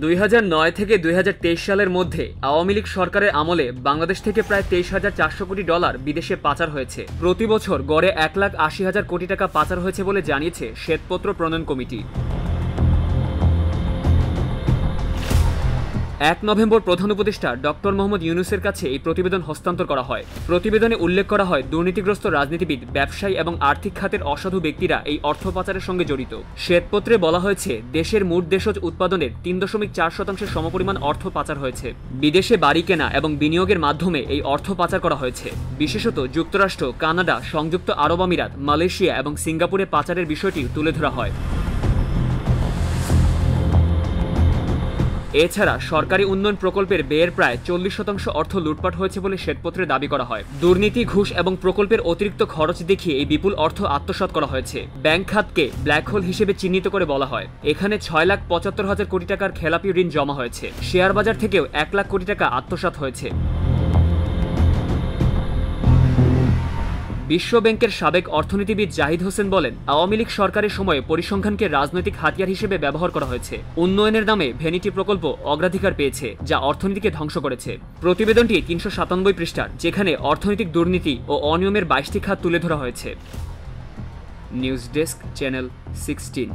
2009 থেকে 2023 সালের মধ্যে আওয়ামী লীগ সরকারের আমলে বাংলাদেশ থেকে প্রায় 23,400 কোটি ডলার বিদেশে পাচার হয়েছে। প্রতি বছর গড়ে 1,80,000 কোটি টাকা পাচার হয়েছে বলে জানিয়েছে শ্বেতপত্র প্রণয়ন কমিটি। 1 নভেম্বর প্রধান উপদেষ্টা ডক্টর মোহাম্মদ ইউনূসের কাছে এই প্রতিবেদন হস্তান্তর করা হয়। প্রতিবেদনে উল্লেখ করা হয়, দুর্নীতিগ্রস্ত রাজনীতিবিদ, ব্যবসায়ী এবং আর্থিক খাতের অসাধু ব্যক্তিরা এই অর্থ পাচারের সঙ্গে জড়িত। শ্বেতপত্রে বলা হয়েছে, দেশের মোট দেশজ উৎপাদনের 3.4% সমপরিমাণ অর্থ পাচার হয়েছে। বিদেশে বাড়ি কেনা এবং বিনিয়োগের মাধ্যমে এই অর্থ পাচার করা হয়েছে। বিশেষত যুক্তরাষ্ট্র, কানাডা, সংযুক্ত আরব আমিরাত, মালয়েশিয়া এবং সিঙ্গাপুরে পাচারের বিষয়টি তুলে ধরা হয়। এছাড়া সরকারি উন্নয়ন প্রকল্পের ব্যয়ের প্রায় 40% অর্থ লুটপাট হয়েছে বলে শ্বেতপত্রে দাবি করা হয়। দুর্নীতি, ঘুষ এবং প্রকল্পের অতিরিক্ত খরচ দেখিয়ে এই বিপুল অর্থ আত্মসাৎ করা হয়েছে। ব্যাংক খাতকে ব্ল্যাক হোল হিসেবে চিহ্নিত করে বলা হয়, এখানে 6,75,000 কোটি টাকার খেলাপি ঋণ জমা হয়েছে। শেয়ার বাজার থেকেও 1 লাখ কোটি টাকা আত্মসাৎ হয়েছে। বিশ্ব ব্যাংকের সাবেক অর্থনীতিবিদ জাহিদ হোসেন বলেন, আওয়ামী লীগ সরকারের সময়ে পরিসংখ্যানকে রাজনৈতিক হাতিয়ার হিসেবে ব্যবহার করা হয়েছে। উন্নয়নের নামে ভ্যানিটি প্রকল্প অগ্রাধিকার পেয়েছে, যা অর্থনীতিকে ধ্বংস করেছে। প্রতিবেদনটি 397 পৃষ্ঠার, যেখানে অর্থনৈতিক দুর্নীতি ও অনিয়মের 22টি খাত তুলে ধরা হয়েছে। News desk, channel 16।